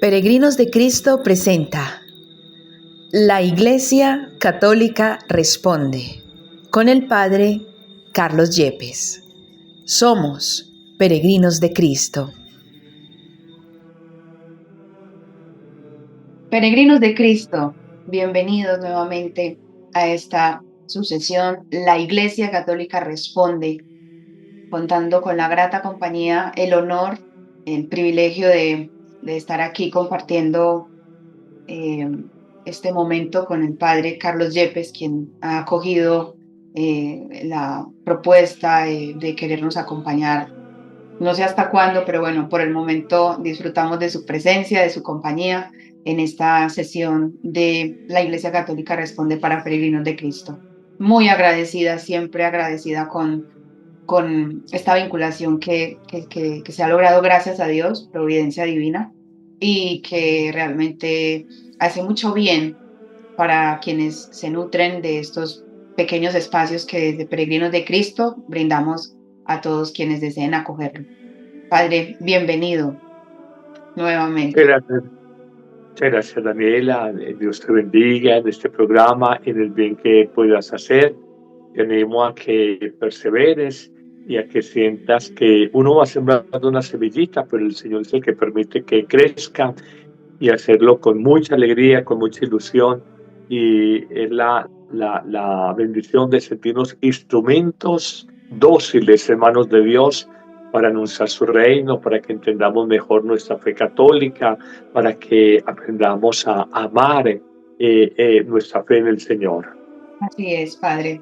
Peregrinos de Cristo presenta La Iglesia Católica Responde con el Padre Carlos Yepes. Somos peregrinos de Cristo. Peregrinos de Cristo, bienvenidos nuevamente a esta sucesión. La Iglesia Católica Responde, contando con la grata compañía, el honor, el privilegio de estar aquí compartiendo eh, este momento con el Padre Carlos Yepes, quien ha acogido la propuesta de querernos acompañar. No sé hasta cuándo, pero bueno, por el momento disfrutamos de su presencia, de su compañía en esta sesión de la Iglesia Católica Responde para Peregrinos de Cristo. Muy agradecida, siempre agradecida con esta vinculación que se ha logrado gracias a Dios, providencia divina, y que realmente hace mucho bien para quienes se nutren de estos pequeños espacios que desde Peregrinos de Cristo brindamos a todos quienes deseen acogerlo. Padre, bienvenido nuevamente. Gracias, muchas gracias, Daniela. Dios te bendiga en este programa, en el bien que puedas hacer. Te animo a que perseveres y a que sientas que uno va sembrando una semillita, pero el Señor es el que permite que crezca, y hacerlo con mucha alegría, con mucha ilusión. Y es la bendición de sentirnos instrumentos dóciles en manos de Dios para anunciar su reino, para que entendamos mejor nuestra fe católica, para que aprendamos a amar nuestra fe en el Señor. Así es, Padre.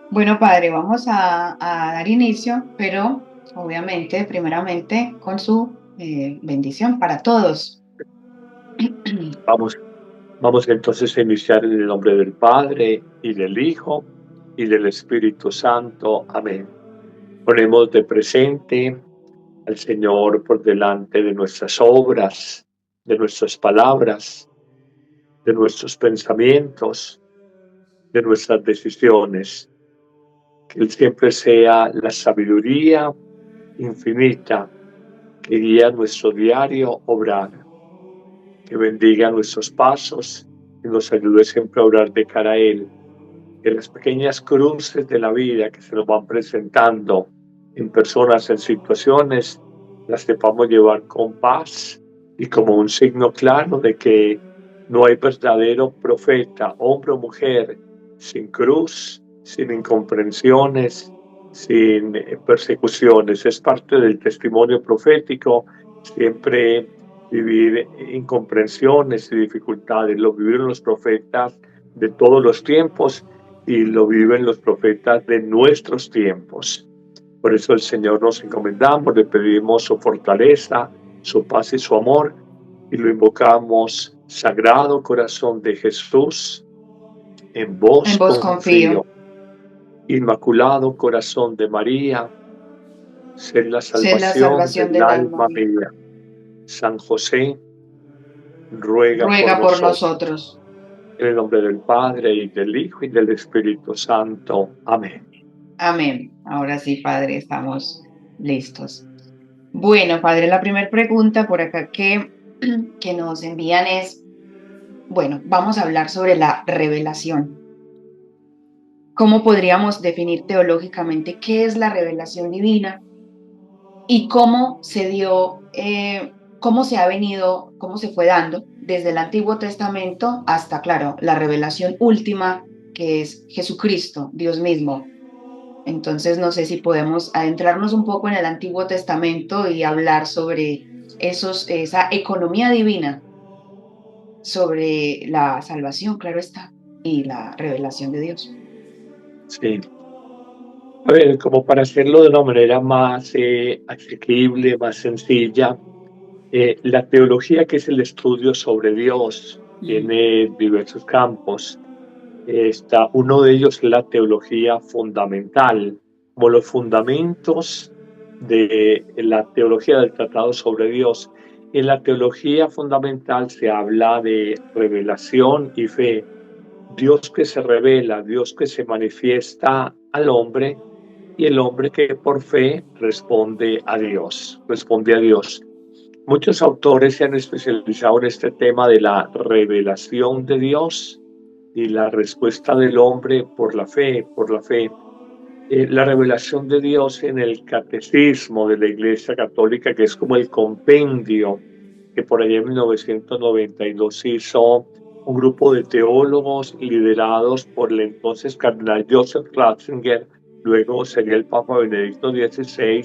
Bueno, Padre, vamos a dar inicio, pero obviamente, primeramente, con su bendición para todos. Vamos entonces a iniciar en el nombre del Padre, y del Hijo, y del Espíritu Santo. Amén. Ponemos de presente al Señor por delante de nuestras obras, de nuestras palabras, de nuestros pensamientos, de nuestras decisiones. Que Él siempre sea la sabiduría infinita que guía nuestro diario obrar, que bendiga nuestros pasos y nos ayude siempre a obrar de cara a Él. Que las pequeñas cruces de la vida que se nos van presentando en personas, en situaciones, las sepamos llevar con paz y como un signo claro de que no hay verdadero profeta, hombre o mujer, sin cruz, sin incomprensiones, sin persecuciones. Es parte del testimonio profético siempre vivir incomprensiones y dificultades. Lo vivieron los profetas de todos los tiempos y lo viven los profetas de nuestros tiempos. Por eso el Señor nos encomendamos, le pedimos su fortaleza, su paz y su amor, y lo invocamos: Sagrado Corazón de Jesús, en vos confío. Inmaculado Corazón de María, sé la salvación del alma mía. San José, ruega por nosotros. En el nombre del Padre, y del Hijo, y del Espíritu Santo. Amén. Amén. Ahora sí, Padre, estamos listos. Bueno, Padre, la primera pregunta por acá que nos envían es, bueno, vamos a hablar sobre la revelación. ¿Cómo podríamos definir teológicamente qué es la revelación divina y cómo se dio, cómo se fue dando desde el Antiguo Testamento hasta, claro, la revelación última, que es Jesucristo, Dios mismo? Entonces, no sé si podemos adentrarnos un poco en el Antiguo Testamento y hablar sobre esa economía divina, sobre la salvación, claro está, y la revelación de Dios. Sí. A ver, como para hacerlo de una manera más asequible, más sencilla, la teología, que es el estudio sobre Dios, tiene diversos campos. Uno de ellos es la teología fundamental, como los fundamentos de la teología del Tratado sobre Dios. En la teología fundamental se habla de revelación y fe. Dios que se revela, Dios que se manifiesta al hombre, y el hombre que por fe responde a Dios. Muchos autores se han especializado en este tema de la revelación de Dios y la respuesta del hombre por la fe, por la fe. La revelación de Dios en el catecismo de la Iglesia Católica, que es como el compendio que por allá en 1992 hizo un grupo de teólogos liderados por el entonces cardenal Joseph Ratzinger, luego sería el Papa Benedicto XVI.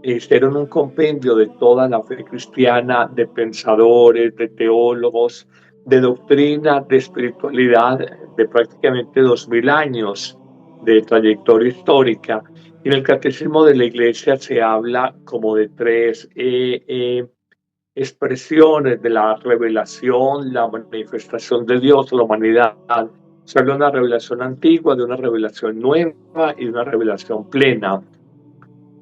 Hicieron un compendio de toda la fe cristiana, de pensadores, de teólogos, de doctrina, de espiritualidad, de prácticamente 2000 años de trayectoria histórica. Y en el Catecismo de la Iglesia se habla como de tres expresiones de la revelación, la manifestación de Dios a la humanidad. Se habla de una revelación antigua, de una revelación nueva y de una revelación plena.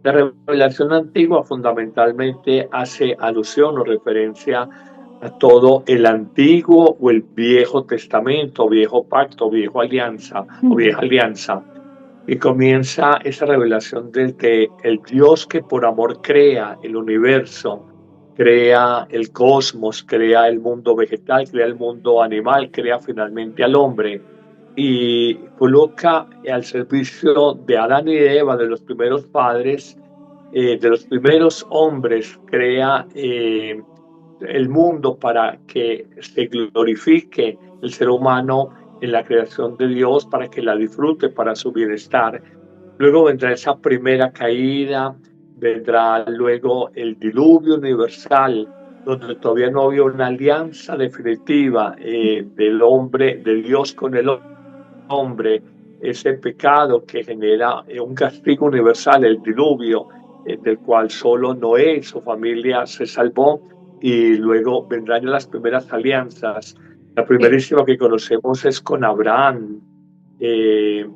La revelación antigua fundamentalmente hace alusión o referencia a todo el antiguo o el viejo testamento, viejo pacto, viejo alianza o vieja alianza. Y comienza esa revelación desde el Dios que por amor crea el universo, crea el cosmos, crea el mundo vegetal, crea el mundo animal, crea finalmente al hombre y coloca al servicio de Adán y de Eva, de los primeros padres, de los primeros hombres, crea el mundo para que se glorifique el ser humano en la creación de Dios, para que la disfrute para su bienestar. Luego vendrá esa primera caída, vendrá luego el diluvio universal, donde todavía no había una alianza definitiva del hombre, de Dios con el hombre, ese pecado que genera un castigo universal, el diluvio, del cual solo Noé y su familia se salvó, y luego vendrán las primeras alianzas. La primerísima que conocemos es con Abraham, que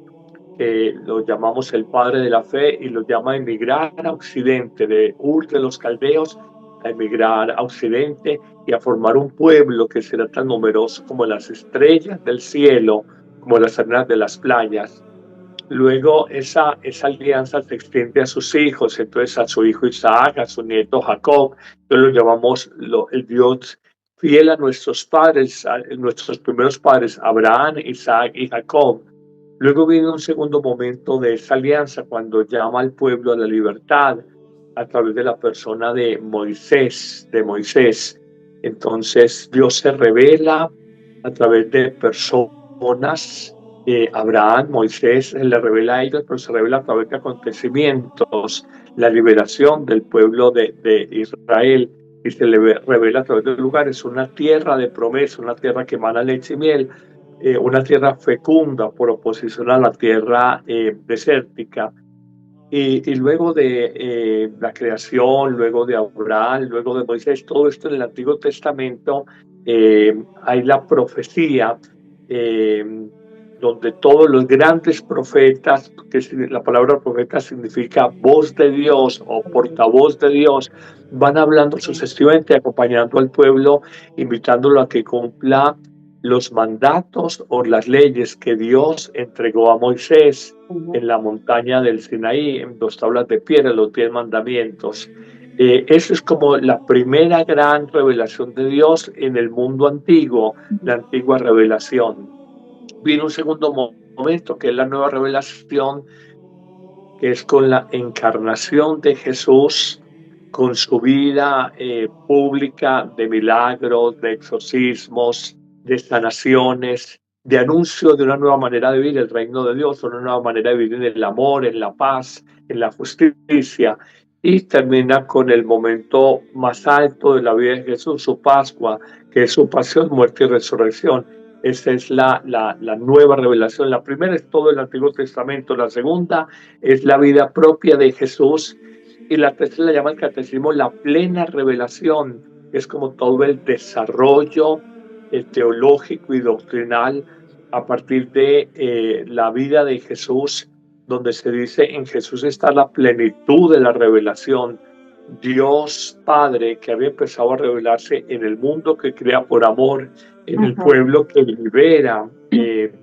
lo llamamos el padre de la fe y lo llama a emigrar a Occidente, de Ur de los Caldeos, a emigrar a Occidente y a formar un pueblo que será tan numeroso como las estrellas del cielo, como las arenas de las playas. Luego esa alianza se extiende a sus hijos, entonces a su hijo Isaac, a su nieto Jacob, entonces lo llamamos el Dios fiel a nuestros padres, a nuestros primeros padres, Abraham, Isaac y Jacob. Luego viene un segundo momento de esa alianza cuando llama al pueblo a la libertad a través de la persona de Moisés, Entonces Dios se revela a través de personas. Abraham, Moisés, le revela a ellos, pero se revela a través de acontecimientos, la liberación del pueblo de Israel, y se le revela a través de lugares, una tierra de promesa, una tierra que emana leche y miel, una tierra fecunda por oposición a la tierra desértica. Y luego de la creación, luego de Abraham, luego de Moisés, todo esto en el Antiguo Testamento, hay la profecía, donde todos los grandes profetas, que la palabra profeta significa voz de Dios o portavoz de Dios, van hablando sucesivamente, acompañando al pueblo, invitándolo a que cumpla los mandatos o las leyes que Dios entregó a Moisés en la montaña del Sinaí, en 2 tablas de piedra, los 10 mandamientos. Eso es como la primera gran revelación de Dios en el mundo antiguo, la antigua revelación. Viene un segundo momento, que es la nueva revelación, que es con la encarnación de Jesús, con su vida pública de milagros, de exorcismos, de sanaciones, de anuncio de una nueva manera de vivir el reino de Dios, una nueva manera de vivir en el amor, en la paz, en la justicia. Y termina con el momento más alto de la vida de Jesús, su Pascua, que es su pasión, muerte y resurrección. Esa es la nueva revelación. La primera es todo el Antiguo Testamento, la segunda es la vida propia de Jesús, y la tercera la llama el catecismo la plena revelación, que es como todo el desarrollo teológico y doctrinal a partir de la vida de Jesús, donde se dice en Jesús está la plenitud de la revelación. Dios Padre que había empezado a revelarse en el mundo que crea por amor, en el Ujú. pueblo que libera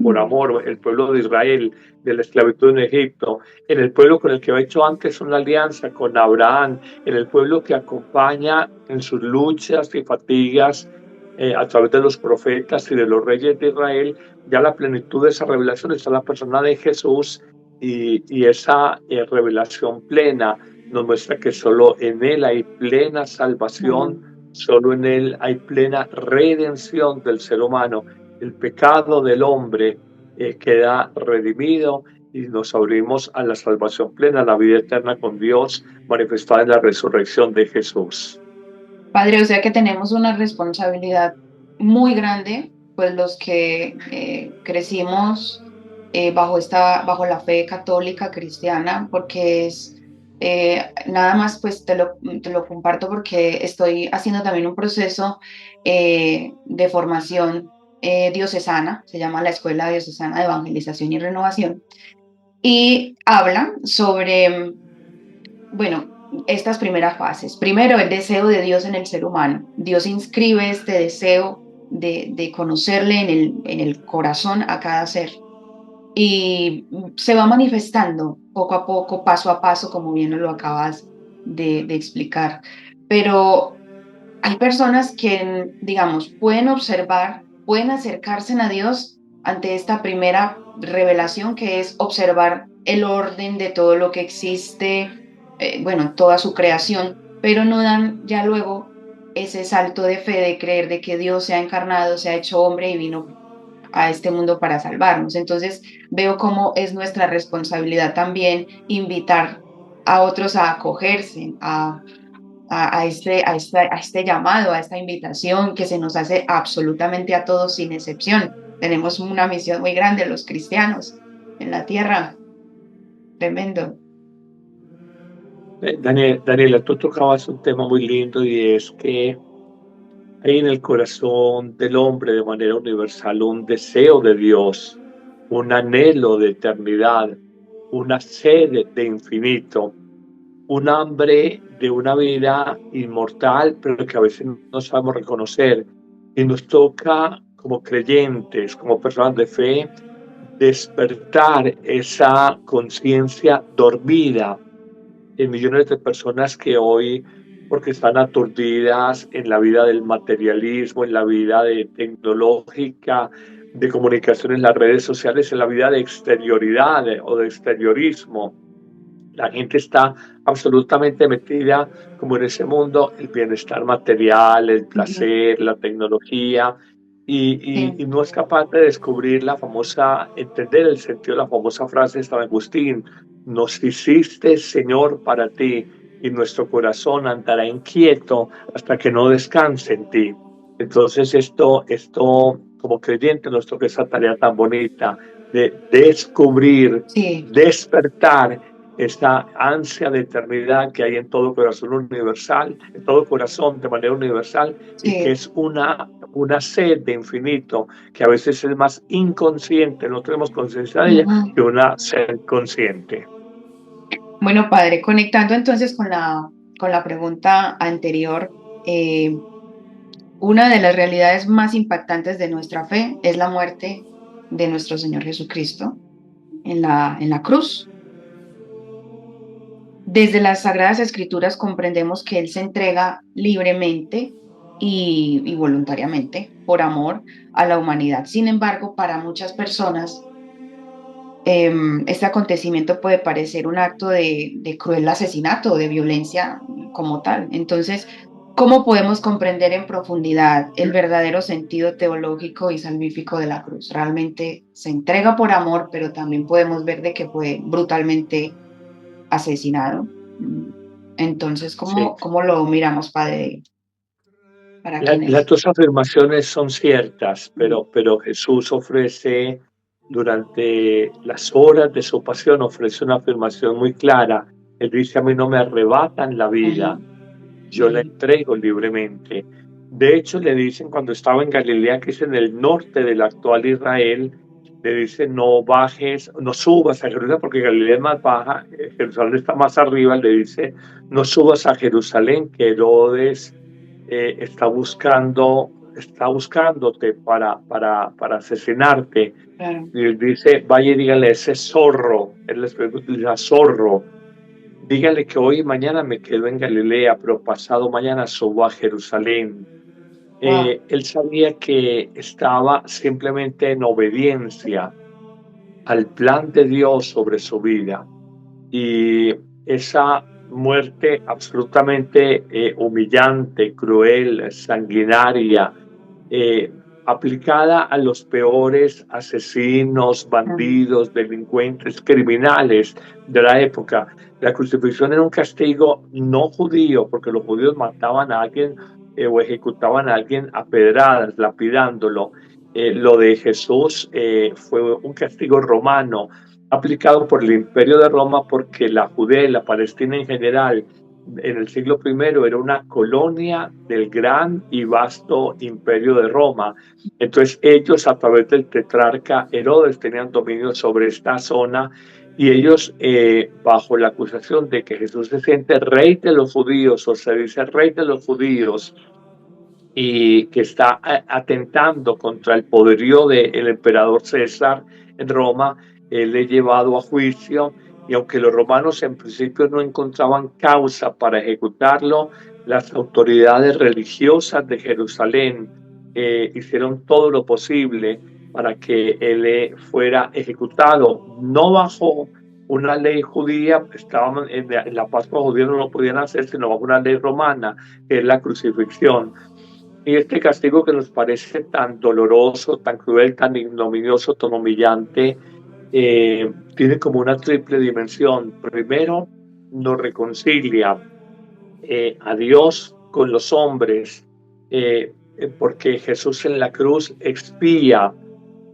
por amor, el pueblo de Israel de la esclavitud en Egipto, en el pueblo con el que había hecho antes una alianza con Abraham, en el pueblo que acompaña en sus luchas y fatigas a través de los profetas y de los reyes de Israel. Ya la plenitud de esa revelación está en la persona de Jesús, y esa revelación plena nos muestra que solo en Él hay plena salvación, Mm. solo en Él hay plena redención del ser humano. El pecado del hombre queda redimido y nos abrimos a la salvación plena, a la vida eterna con Dios, manifestada en la resurrección de Jesús. Padre, o sea que tenemos una responsabilidad muy grande, pues los que crecimos bajo la fe católica cristiana, porque es nada más, pues te lo comparto porque estoy haciendo también un proceso de formación diocesana, se llama la Escuela Diocesana de Evangelización y Renovación, y habla sobre, bueno, estas primeras fases. Primero, el deseo de Dios en el ser humano. Dios inscribe este deseo de conocerle en el corazón a cada ser. Y se va manifestando poco a poco, paso a paso, como bien lo acabas de explicar. Pero hay personas que, digamos, pueden observar, pueden acercarse a Dios ante esta primera revelación, que es observar el orden de todo lo que existe, bueno, toda su creación, pero no dan ya luego ese salto de fe, de creer de que Dios se ha encarnado, se ha hecho hombre y vino a este mundo para salvarnos. Entonces veo cómo es nuestra responsabilidad también invitar a otros a acogerse, a este llamado, a esta invitación que se nos hace absolutamente a todos sin excepción. Tenemos una misión muy grande los cristianos en la tierra, tremendo. Daniela, tú tocabas un tema muy lindo, y es que hay en el corazón del hombre de manera universal un deseo de Dios, un anhelo de eternidad, una sed de infinito, un hambre de una vida inmortal, pero que a veces no sabemos reconocer. Y nos toca, como creyentes, como personas de fe, despertar esa conciencia dormida en millones de personas que hoy, porque están aturdidas en la vida del materialismo, en la vida de tecnológica, de comunicación en las redes sociales, en la vida de exterioridad o de exteriorismo. La gente está absolutamente metida como en ese mundo, el bienestar material, el Ujú. placer, la tecnología, y Sí. no es capaz de descubrir la famosa, entender el sentido de la famosa frase de San Agustín: nos hiciste, Señor, para ti, y nuestro corazón andará inquieto hasta que no descanse en ti. Entonces esto como creyente nos toca esa tarea tan bonita de descubrir, Sí. despertar esta ansia de eternidad que hay en todo corazón universal, en todo corazón de manera universal, y que Sí. es una sed de infinito que a veces es más inconsciente, no tenemos conciencia de ella, Ujú. que una sed consciente. Bueno, padre, conectando entonces con la pregunta anterior, eh, una de las realidades más impactantes de nuestra fe es la muerte de nuestro Señor Jesucristo en la cruz. Desde las Sagradas Escrituras comprendemos que Él se entrega libremente y voluntariamente por amor a la humanidad. Sin embargo, para muchas personas, este acontecimiento puede parecer un acto de cruel asesinato, de violencia como tal. Entonces, ¿cómo podemos comprender en profundidad el verdadero sentido teológico y salvífico de la cruz? Realmente se entrega por amor, pero también podemos ver de que fue brutalmente asesinado. Mm. Entonces, Sí. ¿cómo lo miramos, padre, para Las quienes? dos afirmaciones son ciertas, Mm. pero Jesús ofrece, durante las horas de su pasión, ofrece una afirmación muy clara. Él dice: a mí no me arrebatan la vida, Ujú. yo la Sí. entrego libremente. De hecho, le dicen cuando estaba en Galilea, que es en el norte del actual Israel, le dice no bajes, no subas a Jerusalén, porque Galilea es más baja, Jerusalén está más arriba, le dice no subas a Jerusalén, que Herodes está buscándote para asesinarte. Claro. Y él dice, vaya y dígale a ese zorro, él les utiliza zorro, dígale que hoy y mañana me quedo en Galilea, pero pasado mañana subo a Jerusalén. Wow. Él sabía que estaba simplemente en obediencia al plan de Dios sobre su vida. Y esa muerte absolutamente humillante, cruel, sanguinaria, eh, aplicada a los peores asesinos, bandidos, delincuentes, criminales de la época. La crucifixión era un castigo no judío, porque los judíos mataban a alguien o ejecutaban a alguien a pedradas, lapidándolo. Lo de Jesús fue un castigo romano aplicado por el Imperio de Roma, porque la Judea y la Palestina en general en el siglo I era una colonia del gran y vasto Imperio de Roma. Entonces ellos, a través del tetrarca Herodes, tenían dominio sobre esta zona, y ellos, bajo la acusación de que Jesús se siente rey de los judíos, o se dice rey de los judíos, y que está atentando contra el poderío del emperador César en Roma, él es llevado a juicio, y aunque los romanos en principio no encontraban causa para ejecutarlo, las autoridades religiosas de Jerusalén hicieron todo lo posible para que él fuera ejecutado, no bajo una ley judía, estaban en la Pascua judía, no lo podían hacer, sino bajo una ley romana, que es la crucifixión. Y este castigo, que nos parece tan doloroso, tan cruel, tan ignominioso, tan humillante, tiene como una triple dimensión. Primero, nos reconcilia a Dios con los hombres, porque Jesús en la cruz expía,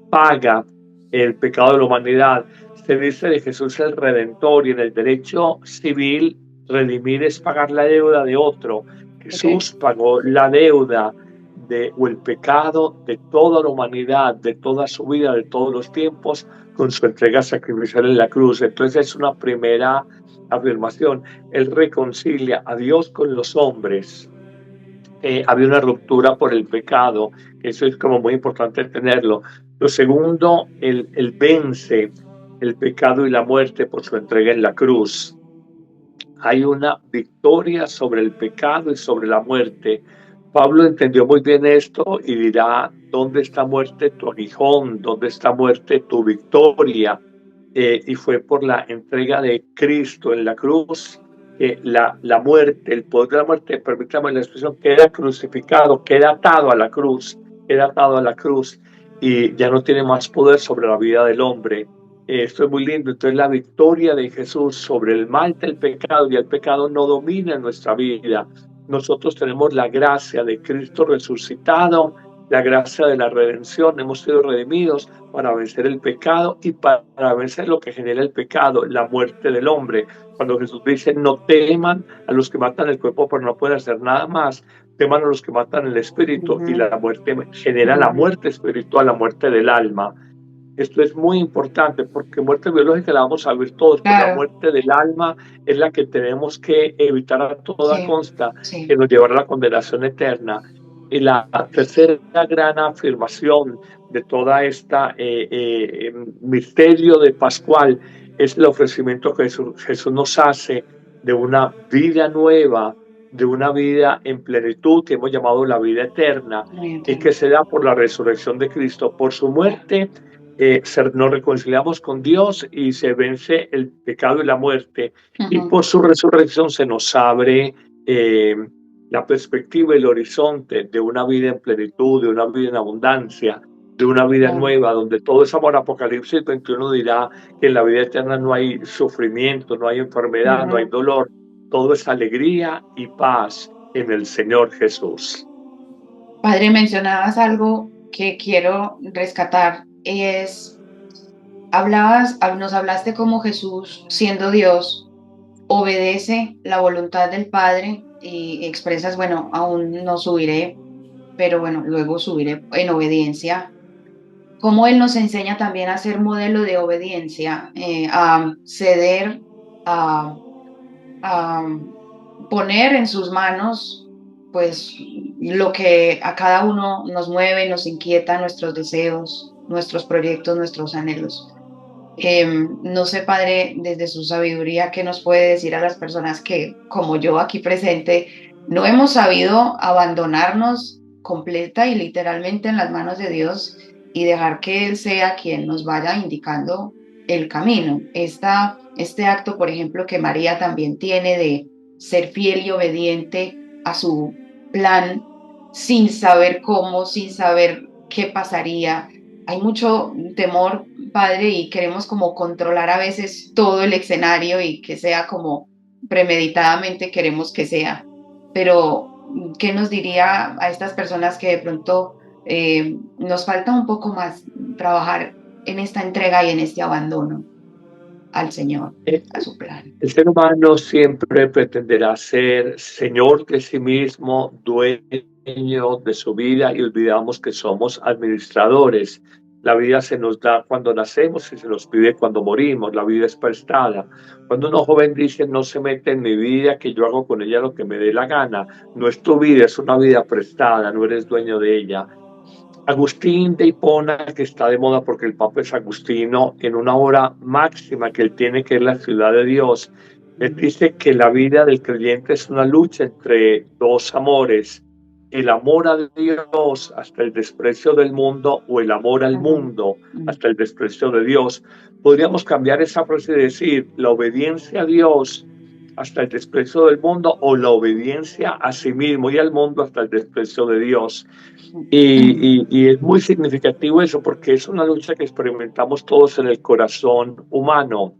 paga el pecado de la humanidad. Se dice de Jesús el Redentor, y en el derecho civil, redimir es pagar la deuda de otro. Jesús pagó la deuda o el pecado de toda la humanidad, de toda su vida, de todos los tiempos, con su entrega sacrificial en la cruz. Entonces es una primera afirmación. Él reconcilia a Dios con los hombres. Había una ruptura por el pecado, eso es como muy importante tenerlo. Lo segundo, él vence el pecado y la muerte por su entrega en la cruz. Hay una victoria sobre el pecado y sobre la muerte. Pablo entendió muy bien esto y dirá, ¿dónde está muerte tu aguijón? ¿Dónde está muerte tu victoria? Y fue por la entrega de Cristo en la cruz que la muerte, el poder de la muerte, permítame la expresión, queda crucificado, queda atado a la cruz, queda atado a la cruz, y ya no tiene más poder sobre la vida del hombre. Esto es muy lindo. Entonces la victoria de Jesús sobre el mal del pecado, y el pecado no domina en nuestra vida. Nosotros tenemos la gracia de Cristo resucitado, la gracia de la redención. Hemos sido redimidos para vencer el pecado y para vencer lo que genera el pecado, la muerte del hombre. Cuando Jesús dice, no teman a los que matan el cuerpo, pero no pueden hacer nada más, teman a los que matan el espíritu. Y la muerte genera la muerte espiritual, la muerte del alma. Esto es muy importante, porque muerte biológica la vamos a ver todos, pero la muerte del alma es la que tenemos que evitar a toda costa, que nos llevará a la condenación eterna. Y la tercera gran afirmación de toda esta misterio de Pascual es el ofrecimiento que Jesús nos hace de una vida nueva, de una vida en plenitud, que hemos llamado la vida eterna, y que se da por la resurrección de Cristo. Por su muerte nos reconciliamos con Dios y se vence el pecado y la muerte. Y por su resurrección se nos abre la perspectiva y el horizonte de una vida en plenitud, de una vida en abundancia, de una vida nueva, donde todo es amor. Apocalipsis 21 dirá que en la vida eterna no hay sufrimiento, no hay enfermedad, no hay dolor. Todo es alegría y paz en el Señor Jesús. Padre, mencionabas algo que quiero rescatar, nos hablaste cómo Jesús, siendo Dios, obedece la voluntad del Padre, y expresas, bueno, aún no subiré, pero bueno, luego subiré en obediencia. cómo Él nos enseña también a ser modelo de obediencia, a ceder, a, a poner en sus manos, pues, lo que a cada uno nos mueve, nos inquieta, nuestros deseos, nuestros proyectos, nuestros anhelos. No sé, Padre, desde su sabiduría, ¿qué nos puede decir a las personas que, como yo aquí presente, no hemos sabido abandonarnos completa y literalmente en las manos de Dios y dejar que Él sea quien nos vaya indicando el camino? Este acto, por ejemplo, que María también tiene de ser fiel y obediente a su plan sin saber cómo, sin saber qué pasaría. Hay mucho temor, Padre, y queremos como controlar a veces todo el escenario y que sea como premeditadamente queremos que sea. Pero, ¿qué nos diría a estas personas que de pronto nos falta un poco más trabajar en esta entrega y en este abandono al Señor, Eh, a su plan? El ser humano siempre pretenderá ser señor de sí mismo, dueño de su vida y olvidamos que somos administradores. La vida se nos da cuando nacemos y se nos pide cuando morimos. La vida es prestada. Cuando uno joven dice no se mete en mi vida, que yo hago con ella lo que me dé la gana, no es tu vida, es una vida prestada, no eres dueño de ella. Agustín de Hipona, que está de moda porque el Papa es agustino, en una obra máxima que él tiene, que es la ciudad de Dios, él dice que la vida del creyente es una lucha entre dos amores, el amor a Dios hasta el desprecio del mundo o el amor al Ujú, mundo ujú, hasta el desprecio de Dios. Podríamos cambiar esa frase y decir la obediencia a Dios hasta el desprecio del mundo o la obediencia a sí mismo y al mundo hasta el desprecio de Dios. ujú, Y es muy significativo eso porque es una lucha que experimentamos todos en el corazón humano,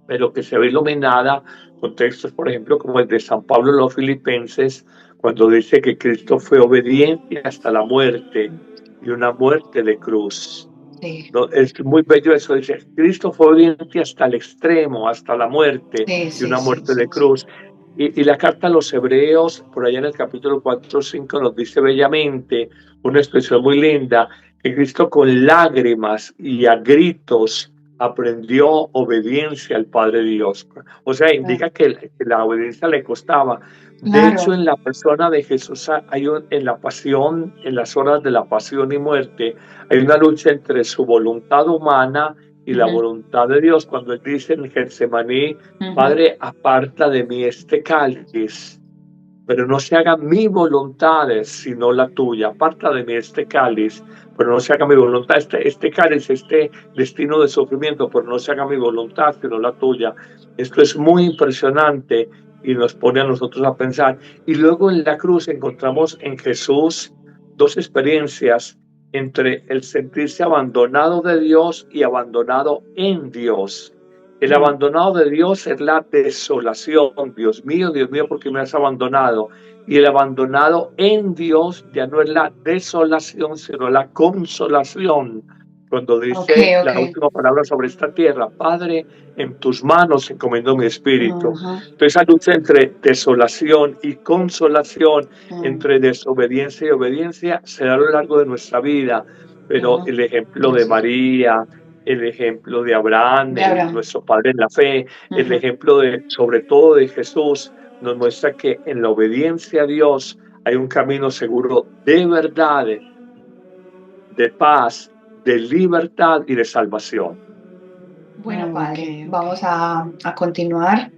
pero que se ve iluminada con textos, por ejemplo, como el de San Pablo en los Filipenses, cuando dice que Cristo fue obediente hasta la muerte y una muerte de cruz. sí, No, es muy bello eso, dice, Cristo fue obediente hasta el extremo, hasta la muerte sí, y sí, una sí, muerte sí, de sí. cruz. Y la carta a los Hebreos, por allá en el capítulo 4 o 5, nos dice bellamente una expresión muy linda, que Cristo con lágrimas y a gritos aprendió obediencia al Padre Dios. O sea, indica que la obediencia le costaba. De hecho, Claro. en la persona de Jesús hay en la pasión, en las horas de la pasión y muerte, hay una lucha entre su voluntad humana y la Ujú, voluntad de Dios. Cuando él dice en Getsemaní, ujú, Padre, aparta de mí este cáliz, pero no se haga mi voluntad, sino la tuya. Aparta de mí este cáliz, pero no se haga mi voluntad. Este cáliz, este destino de sufrimiento, pero no se haga mi voluntad, sino la tuya. Esto es muy impresionante y nos pone a nosotros a pensar. Y luego en la cruz encontramos en Jesús dos experiencias entre el sentirse abandonado de Dios y abandonado en Dios. El ujú. abandonado de Dios es la desolación. Dios mío, ¿por qué me has abandonado? Y el abandonado en Dios ya no es la desolación, sino la consolación. Cuando Ok, dice ok. la última palabra sobre esta tierra, Padre, en tus manos encomiendo mi espíritu. Ujú, Entonces, esa lucha entre desolación y consolación, ujú, entre desobediencia y obediencia, se da a lo largo de nuestra vida. Pero ujú. el ejemplo de Así es. María, el ejemplo de Abraham, De Abraham. nuestro padre en la fe, el Ujú, ejemplo de, sobre todo de Jesús, nos muestra que en la obediencia a Dios hay un camino seguro de verdad, de paz, de libertad y de salvación. Bueno, Ok, Padre, ok. vamos a continuar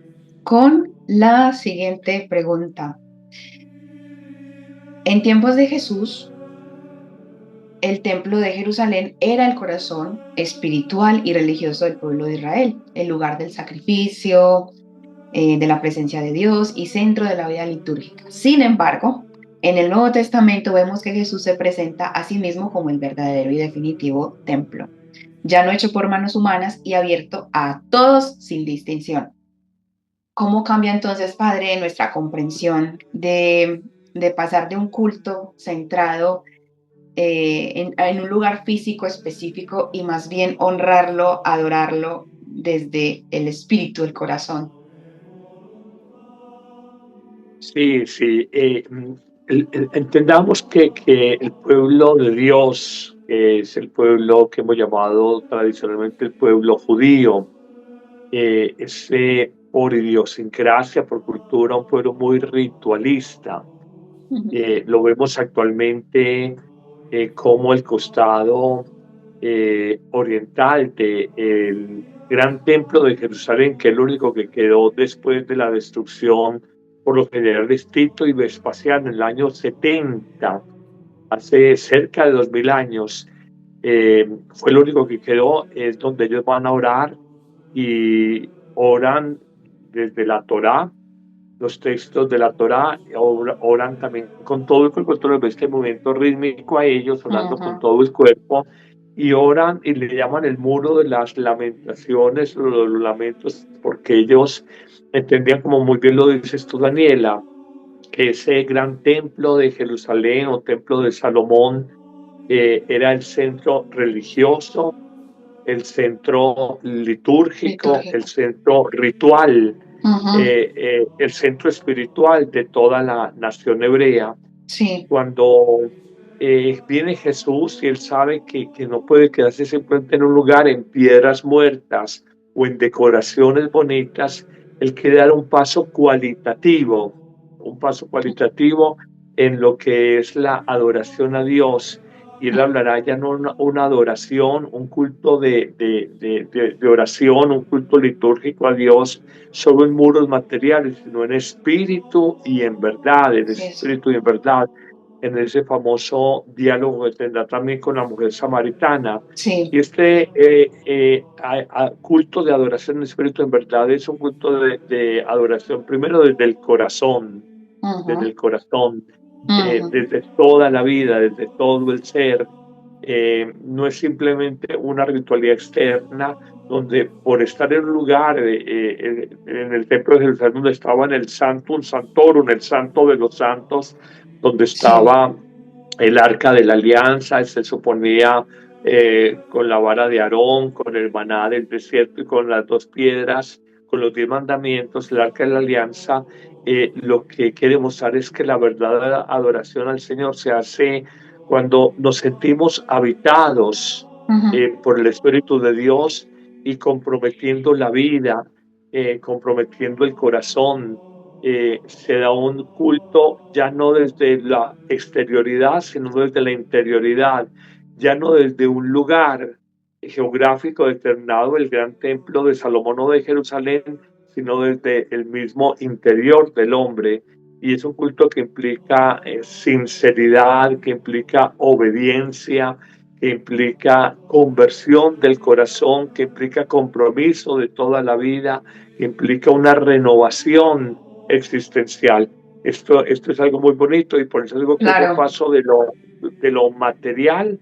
con la siguiente pregunta. En tiempos de Jesús, el templo de Jerusalén era el corazón espiritual y religioso del pueblo de Israel, el lugar del sacrificio, de la presencia de Dios y centro de la vida litúrgica. Sin embargo, en el Nuevo Testamento vemos que Jesús se presenta a sí mismo como el verdadero y definitivo templo, ya no hecho por manos humanas y abierto a todos sin distinción. ¿Cómo cambia entonces, Padre, nuestra comprensión de pasar de un culto centrado en un lugar físico específico y más bien honrarlo, adorarlo desde el espíritu, el corazón? Sí. Entendamos que el pueblo de Dios que es el pueblo que hemos llamado tradicionalmente el pueblo judío. Es por idiosincrasia, por cultura, un pueblo muy ritualista. Ujú. Lo vemos actualmente como el costado oriental del gran templo de Jerusalén, que es lo único que quedó después de la destrucción por los generales Tito y Vespasiano en el año 70, hace cerca de 2000 años. Fue lo único que quedó, es donde ellos van a orar y oran desde la Torá, los textos de la Torá, oran también con todo el cuerpo, todo este movimiento rítmico a ellos, orando con todo el cuerpo, y oran y le llaman el muro de las lamentaciones, los lamentos, porque ellos entendían, como muy bien lo dices tú, Daniela, que ese gran templo de Jerusalén o templo de Salomón era el centro religioso, el centro litúrgico, el Litúrgico. centro ritual, Ujú. el centro espiritual de toda la nación hebrea. Sí, Cuando viene Jesús y él sabe que no puede quedarse simplemente en un lugar en piedras muertas o en decoraciones bonitas, él quiere dar un paso cualitativo en lo que es la adoración a Dios. Y él hablará ya no una adoración, un culto de oración, un culto litúrgico a Dios, solo en muros materiales, sino en espíritu y en sí, sí. espíritu y en verdad, en ese famoso diálogo que tendrá también con la mujer samaritana. Sí. Y este culto de adoración en espíritu en verdad es un culto de adoración primero desde Ujú, el corazón, ujú. desde toda la vida, desde todo el ser. No es simplemente una ritualidad externa donde por estar en un lugar, en el templo de Jerusalén, donde estaba en el Sanctum Sanctorum, el santo de los santos, donde Sí, estaba el arca de la alianza, se suponía con la vara de Aarón, con el maná del desierto y con las dos piedras, con los 10 mandamientos, el arca de la alianza. Lo que quiere mostrar es que la verdadera adoración al Señor se hace cuando nos sentimos habitados ujú, por el Espíritu de Dios y comprometiendo la vida, comprometiendo el corazón. Se da un culto ya no desde la exterioridad, sino desde la interioridad, ya no desde un lugar geográfico determinado, el gran templo de Salomón o de Jerusalén, sino desde el mismo interior del hombre. Y es un culto que implica sinceridad, que implica obediencia, que implica conversión del corazón, que implica compromiso de toda la vida, que implica una renovación existencial. Esto es algo muy bonito y por eso digo que es un claro. paso de lo material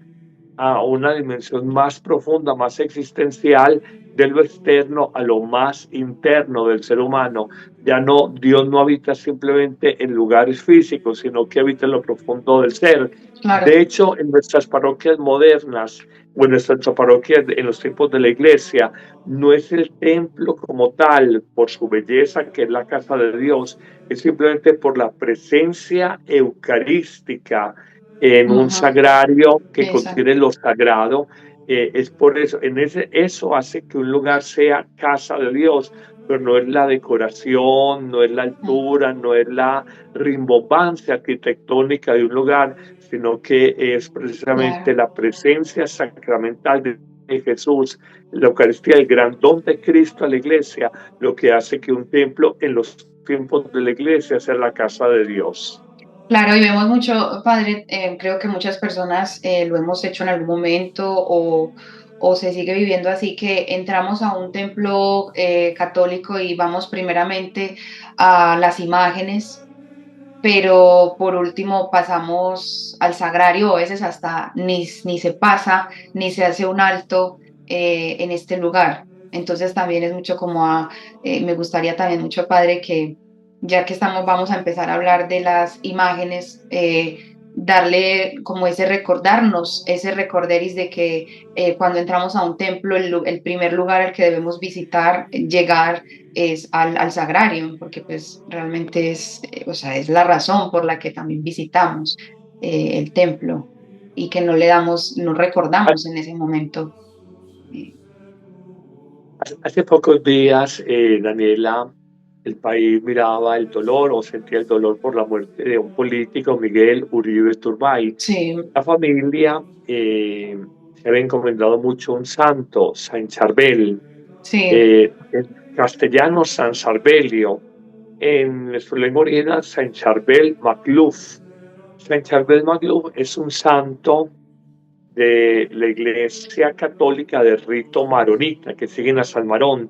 a una dimensión más profunda, más existencial, de lo externo a lo más interno del ser humano. Ya no, Dios no habita simplemente en lugares físicos, sino que habita en lo profundo del ser. De Claro. hecho, en nuestras parroquias modernas o en nuestra parroquia en los tiempos de la iglesia, no es el templo como tal, por su belleza, que es la casa de Dios, es simplemente por la presencia eucarística en un Ujú, sagrario que exacto. contiene lo sagrado. Es por eso, eso hace que un lugar sea casa de Dios, pero no es la decoración, no es la altura, no es la rimbombancia arquitectónica de un lugar, sino que es precisamente Claro. la presencia sacramental de Jesús, la Eucaristía, el gran don de Cristo a la iglesia, lo que hace que un templo en los tiempos de la iglesia sea la casa de Dios. Claro, y vemos mucho, padre, creo que muchas personas lo hemos hecho en algún momento o se sigue viviendo así, que entramos a un templo católico y vamos primeramente a las imágenes, pero por último pasamos al sagrario, o a veces hasta ni se pasa, ni se hace un alto en este lugar. Entonces también es mucho como me gustaría también mucho, padre, que ya que estamos, vamos a empezar a hablar de las imágenes, darle como ese recordarnos, ese recorderis de que cuando entramos a un templo, el primer lugar al que debemos visitar, llegar es al sagrario, porque pues realmente es, o sea, es la razón por la que también visitamos el templo. y que no recordamos en ese momento. Eh, Hace pocos días, Daniela, el país miraba el dolor o sentía el dolor por la muerte de un político, Miguel Uribe Turbay. Sí, La familia se había encomendado mucho a un santo, San Charbel, sí, en castellano San Sarbelio, en su lengua original San Charbel Magluf. San Charbel Magluf es un santo de la Iglesia Católica de rito maronita, que siguen a San Marón.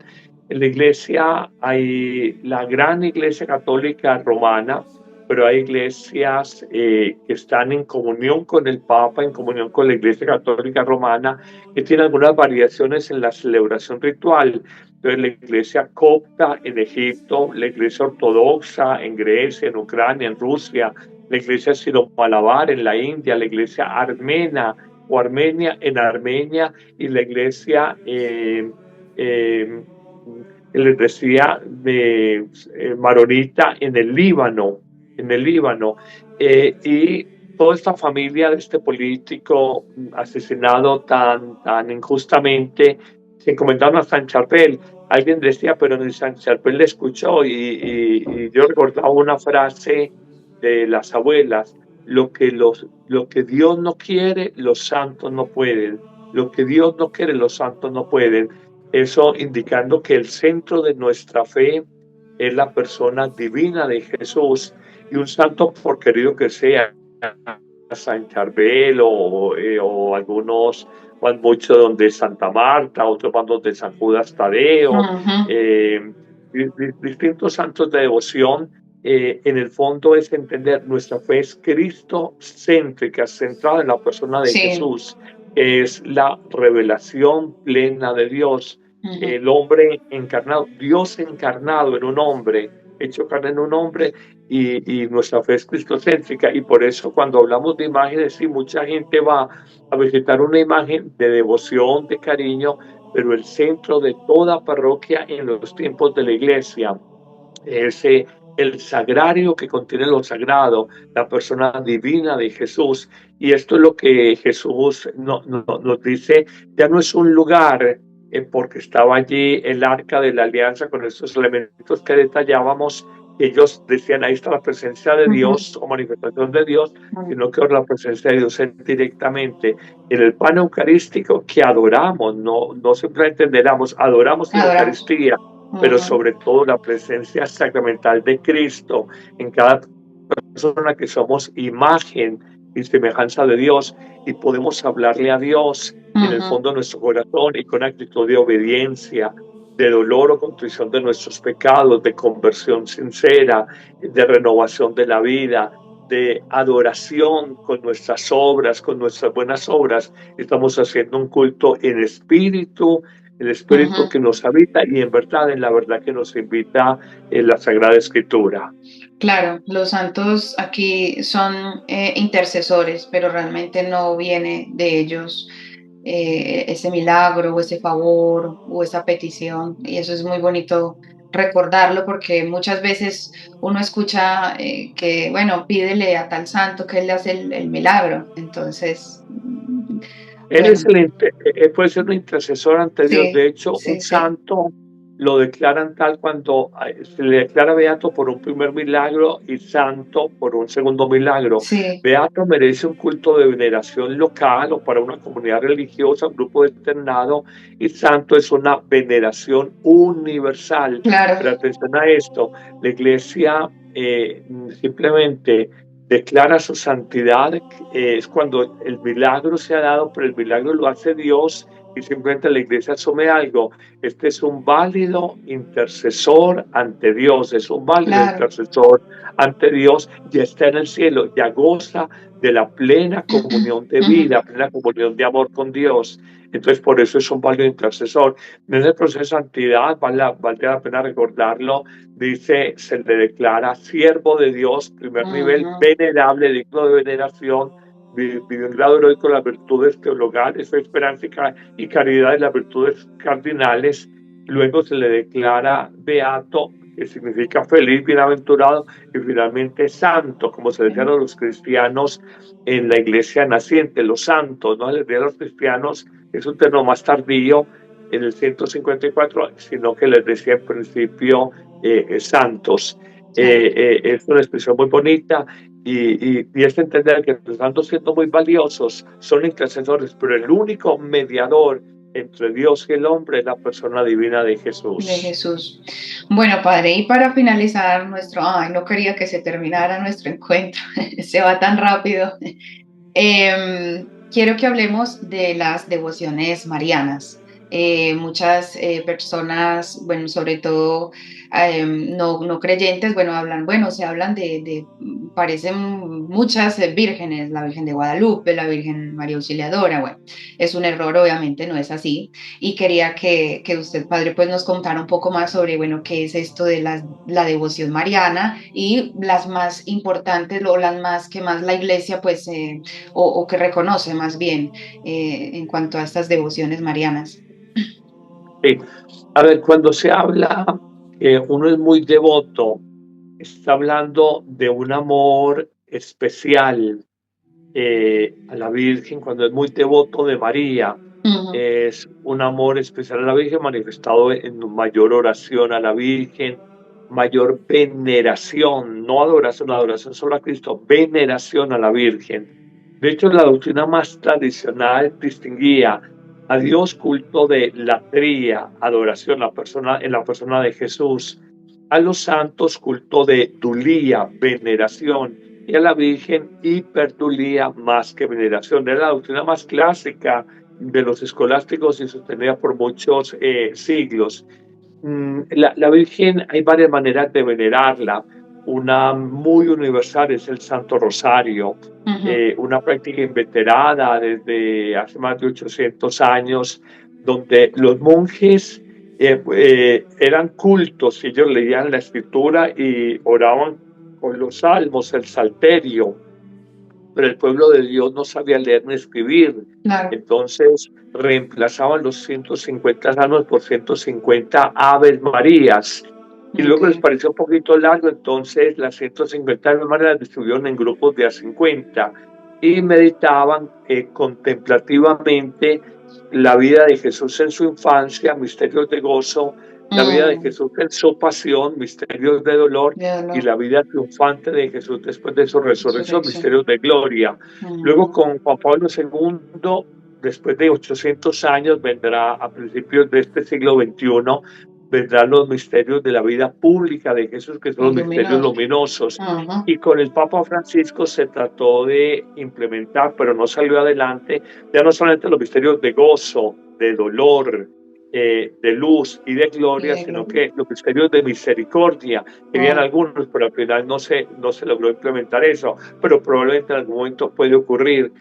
En la iglesia hay la gran Iglesia Católica Romana, pero hay iglesias que están en comunión con el Papa, en comunión con la Iglesia Católica Romana, que tienen algunas variaciones en la celebración ritual. Entonces, la iglesia copta en Egipto, la iglesia ortodoxa en Grecia, en Ucrania, en Rusia, la iglesia siro-malabar en la India, la iglesia armena o Armenia en Armenia y la iglesia, eh, les decía, de maronita en el Líbano. Y toda esta familia de este político asesinado tan injustamente se encomendaron a San Charbel. Alguien decía, pero ni San Charbel le escuchó y yo recordaba una frase de las abuelas: lo que Dios no quiere, los santos no pueden. Lo que Dios no quiere, los santos no pueden. Eso indicando que el centro de nuestra fe es la persona divina de Jesús, y un santo, por querido que sea, San Charbel o algunos van mucho donde Santa Marta, otros van donde San Judas Tadeo, ujú, eh, distintos santos de devoción. En el fondo es entender nuestra fe es Cristo céntrica, centrada en la persona de sí, Jesús, que es la revelación plena de Dios, ujú, el hombre encarnado, Dios encarnado en un hombre, hecho carne en un hombre, y nuestra fe es cristocéntrica. Y por eso cuando hablamos de imágenes, sí, mucha gente va a visitar una imagen de devoción, de cariño, pero el centro de toda parroquia en los tiempos de la iglesia es el sagrario que contiene lo sagrado, la persona divina de Jesús. Y esto es lo que Jesús nos dice: ya no es un lugar, porque estaba allí el arca de la alianza con estos elementos que detallábamos. Ellos decían, ahí está la presencia de ujú, Dios o manifestación de Dios, ujú. sino que ahora la presencia de Dios es directamente en el pan eucarístico que adoramos, no simplemente adoramos en la Adoramos. Eucaristía, pero Ujú, sobre todo la presencia sacramental de Cristo en cada persona, que somos imagen y semejanza de Dios, y podemos hablarle a Dios en el ujú. fondo de nuestro corazón y con actitud de obediencia, de dolor o contrición de nuestros pecados, de conversión sincera, de renovación de la vida, de adoración con nuestras obras, con nuestras buenas obras. Estamos haciendo un culto en espíritu, el espíritu Ujú. que nos habita, y en verdad, en la verdad que nos invita en la Sagrada Escritura. Claro, los santos aquí son intercesores, pero realmente no viene de ellos ese milagro o ese favor o esa petición. Y eso es muy bonito recordarlo porque muchas veces uno escucha que, bueno, pídele a tal santo que él le hace el milagro. Entonces, Él es bueno, él puede ser un intercesor ante Dios. sí, De hecho, un sí, sí, santo lo declaran tal cuando se le declara beato por un primer milagro y santo por un segundo milagro. sí, Beato merece un culto de veneración local o para una comunidad religiosa, un grupo determinado, y santo es una veneración universal. claro. Pero atención a esto, la iglesia simplemente declara su santidad, es cuando el milagro se ha dado, pero el milagro lo hace Dios y simplemente la iglesia asume algo. Este es un válido intercesor ante Dios, es un válido Claro. intercesor ante Dios, ya está en el cielo, ya goza de la plena comunión de Ujú, vida, plena comunión de amor con Dios. Entonces, por eso es un válido intercesor. En el proceso de santidad, vale la pena recordarlo, dice, se le declara siervo de Dios, primer nivel, ujú. venerable, digno de veneración, vivió en grado heroico las virtudes teologales, fe, esperanza y caridad, y las virtudes cardinales. Luego se le declara beato, que significa feliz, bienaventurado y finalmente santo, como se le decía a los cristianos en la iglesia naciente, los santos, no se les decía a los cristianos, es un término más tardío, en el 154, sino que les decía en principio santos. Es una expresión muy bonita y es entender que los santos, siendo muy valiosos, son intercesores, pero el único mediador entre Dios y el hombre es la persona divina de De Jesús. Jesús. Bueno, Padre, y para finalizar ay, no quería que se terminara nuestro encuentro, se va tan rápido. Quiero que hablemos de las devociones marianas. Muchas personas, bueno, sobre todo no creyentes, se hablan parecen muchas vírgenes, la Virgen de Guadalupe, la Virgen María Auxiliadora, bueno, es un error, obviamente, no es así. Y quería que usted, Padre, pues nos contara un poco más sobre, bueno, qué es esto de la devoción mariana y las más importantes, o las más que más la Iglesia, pues, o que reconoce más bien en cuanto a estas devociones marianas. Sí. A ver, cuando se habla que uno es muy devoto, está hablando de un amor especial a la Virgen. Cuando es muy devoto de María, Ujú. es un amor especial a la Virgen manifestado en mayor oración a la Virgen, mayor veneración, no adoración, adoración solo a Cristo, veneración a la Virgen. De hecho, la doctrina más tradicional distinguía a Dios culto de latría, adoración en la persona de Jesús, a los santos culto de dulía, veneración, y a la Virgen hiperdulía más que veneración. Era la doctrina más clásica de los escolásticos y sostenida por muchos siglos. La Virgen, hay varias maneras de venerarla. Una muy universal es el Santo Rosario, Ujú. una práctica inveterada desde hace más de 800 años, donde los monjes eran cultos, y ellos leían la escritura y oraban con los salmos, el salterio, pero el pueblo de Dios no sabía leer ni escribir. Claro. Entonces reemplazaban los 150 salmos por 150 Aves Marías. Y luego les Okay. pareció un poquito largo, entonces las 150 Aves Marías las distribuyeron en grupos de a 50 y meditaban contemplativamente la vida de Jesús en su infancia, misterios de gozo, la vida de Jesús en su pasión, misterios de dolor, De y dolor, la vida triunfante de Jesús después de su resurrección, resurrección. misterios de gloria. Luego con Juan Pablo II, después de 800 años, vendrá a principios de este siglo XXI, vendrán los misterios de la vida pública de Jesús, que son los misterios Luminoso. luminosos. Ajá. Y con el Papa Francisco se trató de implementar, pero no salió adelante, ya no solamente los misterios de gozo, de dolor, de luz y de Y gloria, de sino gloria. que los misterios de misericordia. Querían Wow. algunos, pero al final no se logró implementar eso, pero probablemente en algún momento puede ocurrir.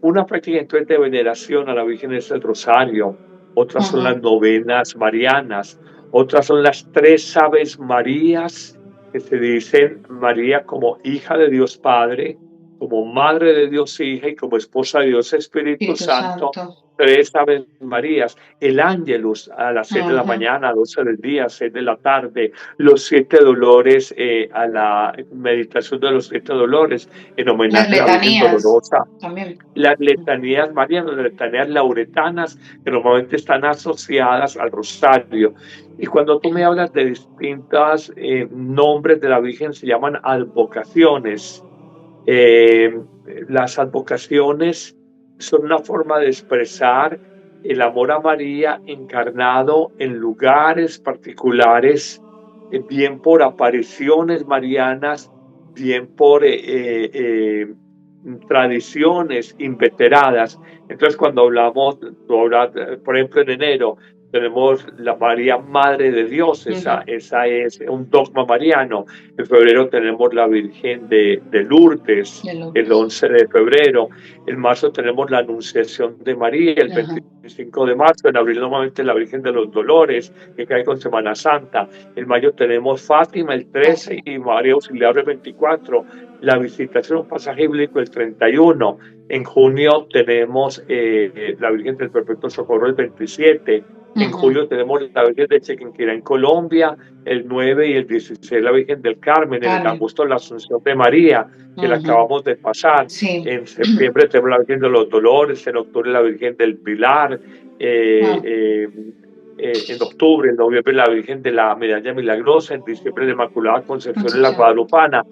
Una práctica entonces de veneración a la Virgen es el rosario, otras son Ajá. las novenas marianas, otras son las tres Aves Marías, que se dicen María como hija de Dios Padre, como madre de Dios Hija y como esposa de Dios Espíritu Espíritu Santo. Santo. Tres Aves Marías, el Ángelus a las 6 de la Ajá. mañana, 12 del día, 6 de la tarde, los 7 dolores, a la meditación de los 7 dolores en Las homenaje a la Virgen letanías Dolorosa, también. las letanías marianas, las letanías lauretanas, que normalmente están asociadas al rosario. Y cuando tú me hablas de distintos nombres de la Virgen, se llaman advocaciones. Eh, las advocaciones son una forma de expresar el amor a María encarnado en lugares particulares, bien por apariciones marianas, bien por tradiciones inveteradas. Entonces, cuando hablamos, por ejemplo, en enero, tenemos la María Madre de Dios, Ujú. esa es un dogma mariano. En febrero tenemos la Virgen de Lourdes, De el Lourdes. 11 de febrero. En marzo tenemos la Anunciación de María, el Ajá. 25 de marzo. En abril nuevamente la Virgen de los Dolores, que cae con Semana Santa. En mayo tenemos Fátima el 13 Fátima. y María Auxiliadora el 24. la visitación, un pasaje bíblico el 31. En junio tenemos la Virgen del Perpetuo Socorro el 27. En julio tenemos la Virgen de Chiquinquirá en Colombia, el 9 y el 16 la Virgen del Carmen, en agosto la Asunción de María, que la acabamos de pasar. Sí. En septiembre tenemos la Virgen de los Dolores, en octubre la Virgen del Pilar, en octubre, en noviembre la Virgen de la Medalla Milagrosa, en diciembre la Inmaculada Concepción en la Guadalupana,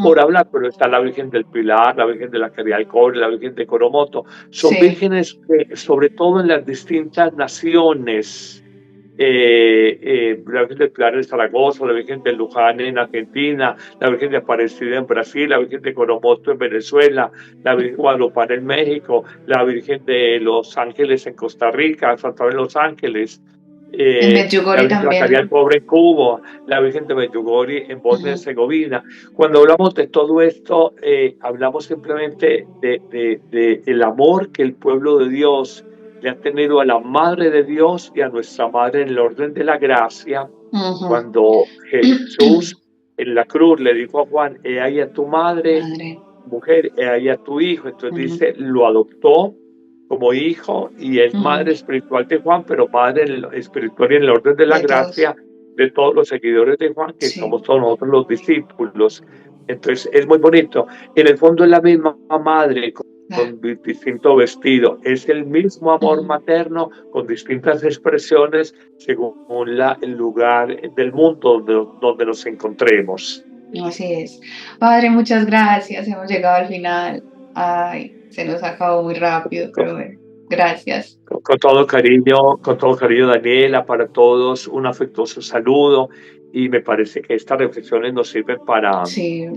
por hablar, pero está la Virgen del Pilar, la Virgen de la Caridad del Cobre, la Virgen de Coromoto. Son vírgenes que, sobre todo en las distintas naciones, la Virgen del Pilar en Zaragoza, la Virgen de Luján en Argentina, la Virgen de Aparecida en Brasil, la Virgen de Coromoto en Venezuela, la Virgen de Guadalupana en México, la Virgen de Los Ángeles en Costa Rica, Santa Fe en Los Ángeles, En Medjugorje la Virgen de la Caridad del Cobre en Cuba, la Virgen de Medjugorje en Bosnia y Herzegovina. Cuando hablamos de todo esto, hablamos simplemente de el amor que el pueblo de Dios le ha tenido a la Madre de Dios y a nuestra Madre en el orden de la gracia. Cuando Jesús en la cruz le dijo a Juan, he ahí a tu madre, mujer, he ahí a tu hijo. Entonces dice, lo adoptó como hijo y es madre espiritual de Juan, pero madre espiritual y en el orden de la gracia de todos los seguidores de Juan, que somos todos nosotros los discípulos. Entonces es muy bonito. En el fondo es la misma madre con distinto vestido. Es el mismo amor materno con distintas expresiones según el lugar del mundo donde nos encontremos. Así es. Padre, muchas gracias. Hemos llegado al final. Ay, se nos acabó muy rápido, pero bueno, gracias. Con todo cariño, Daniela, para todos, un afectuoso saludo. Y me parece que estas reflexiones nos sirven para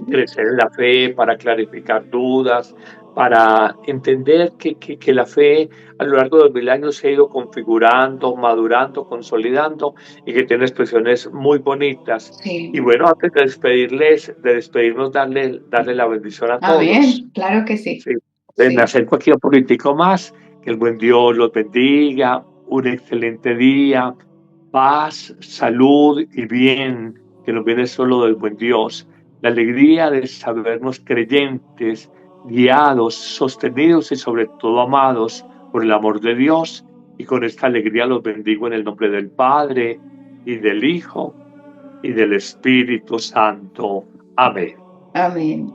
crecer en la fe, para clarificar dudas, para entender que la fe a lo largo de los 1000 años se ha ido configurando, madurando, consolidando y que tiene expresiones muy bonitas. Y bueno, antes de despedirnos, darle la bendición a todos. Amén, claro que sí. Me acerco aquí un político más. Que el buen Dios los bendiga, un excelente día, paz, salud y bien, que nos viene solo del buen Dios. La alegría de sabernos creyentes, guiados, sostenidos y sobre todo amados por el amor de Dios. Y con esta alegría los bendigo en el nombre del Padre y del Hijo y del Espíritu Santo. Amén. Amén.